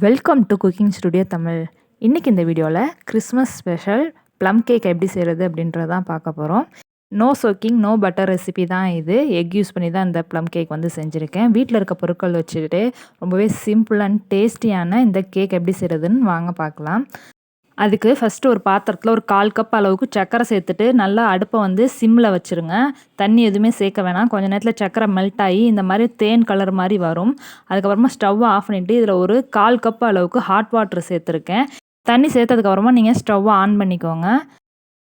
Welcome to cooking studio Tamil. இன்றைக்கி இந்த வீடியோவில் கிறிஸ்மஸ் ஸ்பெஷல் ப்ளம் கேக் எப்படி செய்கிறது அப்படின்றதான் பார்க்க போகிறோம். No soaking no butter recipe தான் இது. எக் யூஸ் பண்ணி தான் இந்த ப்ளம் கேக் வந்து செஞ்சுருக்கேன். வீட்டில் இருக்க பொருட்கள் வச்சுக்கிட்டு ரொம்பவே சிம்பிள் அண்ட் டேஸ்டியான இந்த கேக் எப்படி செய்கிறதுன்னு வாங்க பார்க்கலாம். அதுக்கு ஃபஸ்ட்டு ஒரு பாத்திரத்தில் ஒரு 1/4 கப் அளவுக்கு சர்க்கரை சேர்த்துட்டு நல்லா அடுப்பை வந்து சிம்மில் வச்சுருங்க. தண்ணி எதுவுமே சேர்க்க வேணாம். கொஞ்சம் நேரத்தில் சர்க்கரை மெல்ட் ஆகி இந்த மாதிரி தேன் கலர் மாதிரி வரும். அதுக்கப்புறமா ஸ்டவ்வை ஆஃப் பண்ணிவிட்டு இதில் ஒரு 1/4 கப் அளவுக்கு ஹாட் வாட்டர் சேர்த்துருக்கேன். தண்ணி சேர்த்ததுக்கப்புறமா நீங்கள் ஸ்டவ்வை ஆன் பண்ணிக்கோங்க.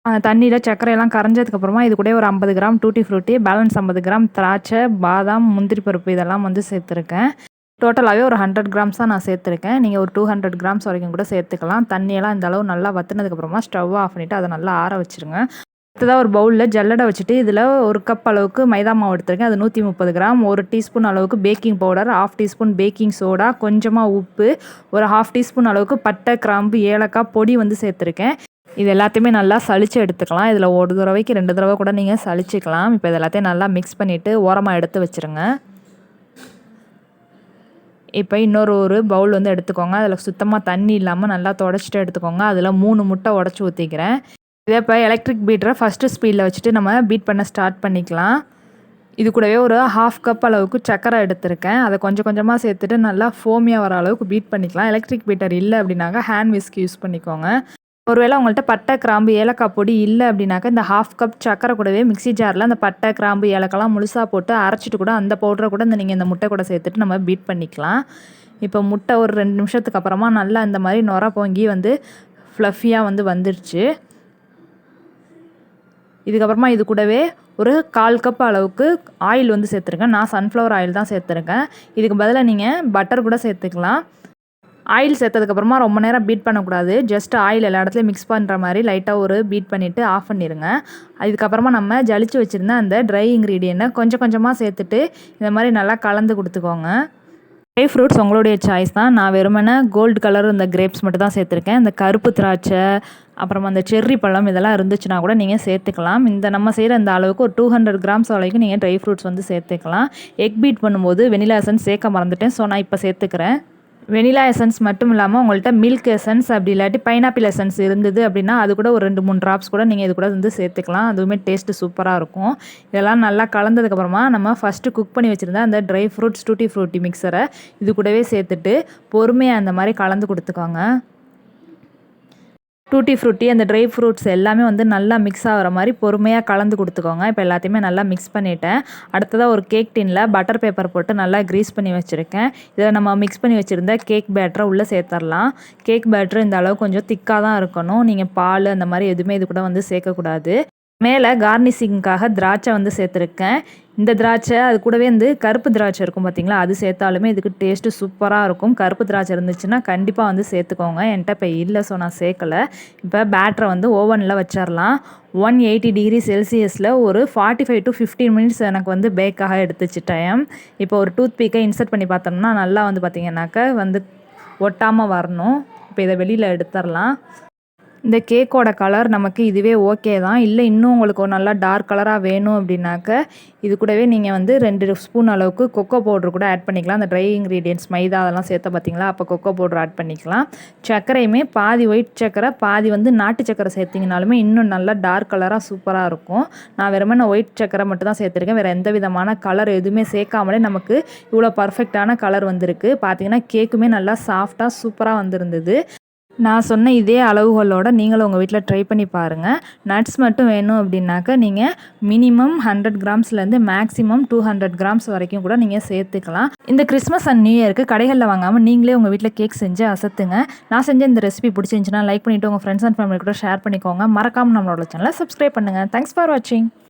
அந்த தண்ணியில் சர்க்கரையெல்லாம் கரைஞ்சதுக்கப்புறமா இது கூட ஒரு 50 gram tutti frutti, balance 50 gram திராட்சை, பாதாம், முந்திரி பருப்பு இதெல்லாம் வந்து சேர்த்துருக்கேன். டோட்டலாகவே ஒரு 100 கிராம்ஸ் தான் நான் சேர்த்துருக்கேன். நீங்கள் ஒரு 200 கிராம்ஸ் வரைக்கும் கூட சேர்த்துக்கலாம். தண்ணியெல்லாம் இந்த அளவு நல்லா வற்றினதுக்கப்புறமா ஸ்டவ் ஆஃப் பண்ணிவிட்டு அதை நல்லா ஆற வச்சுருங்க. அடுத்ததாக ஒரு பவுலில் ஜல்லடை வச்சுட்டு இதில் ஒரு கப் அளவுக்கு மைதா மாவு எடுத்துருக்கேன். அது 130 கிராம், 1 டீஸ்பூன் அளவுக்கு baking powder, 1/2 teaspoon baking soda, கொஞ்சமாக உப்பு, ஒரு 1/2 டீஸ்பூன் அளவுக்கு பட்டை, கிராம்பு, ஏலக்காய் பொடி வந்து சேர்த்துருக்கேன். இது எல்லாத்தையுமே நல்லா சளிச்சு எடுத்துக்கலாம். இதில் ஒரு தடவைக்கு 2 தடவை கூட நீங்கள் சளிச்சிக்கலாம். இப்போ இது எல்லாத்தையும் நல்லா மிக்ஸ் பண்ணிவிட்டு ஓரமாக எடுத்து வச்சுருங்க. இப்போ ஒரு பவுல் வந்து எடுத்துக்கோங்க. அதில் சுத்தமாக தண்ணி இல்லாமல் நல்லா துடைச்சிட்டு எடுத்துக்கோங்க. அதில் 3 முட்டை உடச்சி ஊற்றிக்கிறேன். இதை இப்போ எலக்ட்ரிக் பீட்டரை ஃபஸ்ட்டு ஸ்பீடில் வச்சுட்டு நம்ம பீட் பண்ண ஸ்டார்ட் பண்ணிக்கலாம். இது கூடவே ஒரு 1/2 கப் அளவுக்கு சர்க்கரை எடுத்திருக்கேன். அதை கொஞ்சம் கொஞ்சமாக சேர்த்துட்டு நல்லா ஃபோமியாக வர அளவுக்கு பீட் பண்ணிக்கலாம். எலக்ட்ரிக் பீட்டர் இல்லை அப்படின்னாக்கா ஹேண்ட் விஸ்க் யூஸ் பண்ணிக்கோங்க. ஒருவேளை உங்கள்கிட்ட பட்டை, கிராம்பு, ஏலக்காய் பொடி இல்லை அப்படின்னாக்கா இந்த 1/2 கப் சர்க்கரை கூடவே மிக்ஸி ஜாரில் அந்த பட்டை, கிராம்பு, ஏலக்காய்லாம் முழுசாக போட்டு அரைச்சிட்டு கூட அந்த பவுடரை கூட நீங்கள் இந்த முட்டை கூட சேர்த்துட்டு நம்ம பீட் பண்ணிக்கலாம். இப்போ முட்டை ஒரு 2 நிமிஷத்துக்கு அப்புறமா நல்லா இந்த மாதிரி நுர பொங்கி வந்து ஃப்ளஃபியாக வந்து வந்துடுச்சு. இதுக்கப்புறமா இது கூடவே ஒரு 1/4 கப் அளவுக்கு ஆயில் வந்து சேர்த்துருக்கேன். நான் சன்ஃப்ளவர் ஆயில் தான் சேர்த்துருக்கேன். இதுக்கு பதிலாக நீங்கள் பட்டர் கூட சேர்த்துக்கலாம். ஆயில் சேர்த்ததுக்கப்புறமா ரொம்ப நேரம் பீட் பண்ணக்கூடாது. ஜஸ்ட் ஆயில் எல்லா இடத்துலையும் மிக்ஸ் பண்ணுற மாதிரி லைட்டாக ஒரு பீட் பண்ணிவிட்டு ஆஃப் பண்ணிடுங்க. அதுக்கப்புறமா நம்ம ஜலிச்சு வச்சுருந்த அந்த ட்ரை இன்க்ரீடியண்ட்டை கொஞ்சம் கொஞ்சமாக சேர்த்துட்டு இந்த மாதிரி நல்லா கலந்து கொடுத்துக்கோங்க. ட்ரை ஃப்ரூட்ஸ் உங்களுடைய சாய்ஸ் தான். நான் வெறுமனே கோல்டு கலர் இந்த கிரேப்ஸ் மட்டும் தான் சேர்த்துருக்கேன். இந்த கருப்பு திராட்சை, அப்புறமா அந்த செர்ரி பழம் இதெல்லாம் இருந்துச்சுன்னா கூட நீங்கள் சேர்த்துக்கலாம். இந்த நம்ம செய்கிற இந்த அளவுக்கு ஒரு 200 கிராம்ஸ் வரைக்கும் நீங்கள் ட்ரை ஃப்ரூட்ஸ் வந்து சேர்த்துக்கலாம். எக் பீட் பண்ணும்போது வெனிலா எசன்ஸ் சேர்க்க மறந்துட்டேன். ஸோ நான் இப்போ சேர்த்துக்கிறேன். வெனிலா எசன்ஸ் மட்டும் இல்லாமல் உங்கள்கிட்ட மில்க் எசன்ஸ் அப்படி இல்லாட்டி பைனாப்பிள் எசன்ஸ் இருந்தது அப்படின்னா அது கூட ஒரு 2-3 ட்ராப்ஸ் கூட நீங்கள் இது கூட வந்து சேர்த்துக்கலாம். அதுவுமே டேஸ்ட்டு சூப்பராக இருக்கும். இதெல்லாம் நல்லா கலந்ததுக்கப்புறமா நம்ம ஃபஸ்ட்டு குக் பண்ணி வச்சுருந்தா அந்த ட்ரை ஃப்ரூட்ஸ் டூட்டி ஃப்ரூட்டி மிக்சரை இது கூடவே சேர்த்துட்டு பொறுமையாக அந்த மாதிரி கலந்து கொடுத்துக்கோங்க. டூட்டி ஃப்ரூட்டி அந்த ட்ரை ஃப்ரூட்ஸ் எல்லாமே வந்து நல்லா மிக்ஸ் ஆகிற மாதிரி பொறுமையாக கலந்து கொடுத்துக்கோங்க. இப்போ எல்லாத்தையுமே நல்லா மிக்ஸ் பண்ணிவிட்டேன். அடுத்ததாக ஒரு கேக் டின்னில் பட்டர் பேப்பர் போட்டு நல்லா க்ரீஸ் பண்ணி வச்சுருக்கேன். இதில் நம்ம மிக்ஸ் பண்ணி வச்சுருந்த கேக் பேட்டரை உள்ளே சேர்த்துடலாம். கேக் பேட்டர் இந்த அளவு கொஞ்சம் திக்காக தான் இருக்கணும். நீங்கள் பால் அந்த மாதிரி எதுவுமே இது கூட வந்து சேர்க்கக்கூடாது. மேலே கார்னிஷிங்காக திராட்சை வந்து சேர்த்துருக்கேன். இந்த திராட்சை அது கூடவே வந்து கருப்பு திராட்சை இருக்கும் பார்த்தீங்களா, அது சேர்த்தாலுமே இதுக்கு டேஸ்ட்டு சூப்பராக இருக்கும். கருப்பு திராட்சை இருந்துச்சுன்னா கண்டிப்பாக வந்து சேர்த்துக்கோங்க. என்கிட்ட இப்போ இல்லை, ஸோ நான் சேர்க்கலை. இப்போ பேட்டரை வந்து ஓவனில் வச்சிடலாம். 180 டிகிரி செல்சியஸில் ஒரு 45 to 15 மினிட்ஸ் எனக்கு வந்து பேக்காக எடுத்துச்சு டைம். இப்போ ஒரு டூத் பீக்கை இன்சர்ட் பண்ணி பார்த்தோம்னா நல்லா வந்து பார்த்திங்கனாக்கா வந்து ஒட்டாமல் வரணும். இப்போ இதை வெளியில் எடுத்துடலாம். இந்த கேக்கோட கலர் நமக்கு இதுவே ஓகே தான். இல்லை இன்னும் உங்களுக்கு ஒரு நல்லா டார்க் கலராக வேணும் அப்படின்னாக்க இது கூடவே நீங்கள் வந்து 2 ஸ்பூன் அளவுக்கு கொக்கோ பவுட்ரு கூட ஆட் பண்ணிக்கலாம். அந்த ட்ரை இன்க்ரீடியன்ட்ஸ் மைதா அதெல்லாம் சேர்த்த பார்த்தீங்களா, அப்போ கொக்கோ பவுட்ரு ஆட் பண்ணிக்கலாம். சர்க்கரையுமே பாதி ஒயிட் சர்க்கரை பாதி வந்து நாட்டு சர்க்கரை சேர்த்திங்கனாலுமே இன்னும் நல்லா டார்க் கலராக சூப்பராக இருக்கும். நான் வெறுமனே ஒயிட் சர்க்கரை மட்டும் தான் சேர்த்துருக்கேன். வேறு எந்த விதமான கலர் எதுவுமே சேர்க்காமலே நமக்கு இவ்வளோ பர்ஃபெக்டான கலர் வந்திருக்கு. பார்த்தீங்கன்னா கேக்குமே நல்லா சாஃப்டாக சூப்பராக வந்திருந்தது. நான் சொன்ன இதே அளவுகளோட நீங்களும் உங்கள் வீட்டில் ட்ரை பண்ணி பாருங்கள். நட்ஸ் மட்டும் வேணும் அப்படின்னாக்க நீங்கள் மினிமம் 100 கிராம்ஸ்லேருந்து மேக்ஸிமம் 200 கிராம்ஸ் வரைக்கும் கூட நீங்கள் சேர்த்துக்கலாம். இந்த கிறிஸ்மஸ் அண்ட் நியூ இயருக்கு கடைகளில் வாங்காமல் நீங்களே உங்கள் வீட்டில் கேக் செஞ்சு அசத்துங்க. நான் செஞ்ச இந்த ரெசிபி பிடிச்சிருந்துச்சுன்னா லைக் பண்ணிவிட்டு உங்கள் ஃப்ரெண்ட்ஸ் அண்ட் ஃபேமிலி கூட ஷேர் பண்ணிக்கோங்க. மறக்காமல் நம்மளோட சேனலை சப்ஸ்கிரைப் பண்ணுங்கள். தேங்க்ஸ் ஃபார் வாட்சிங்.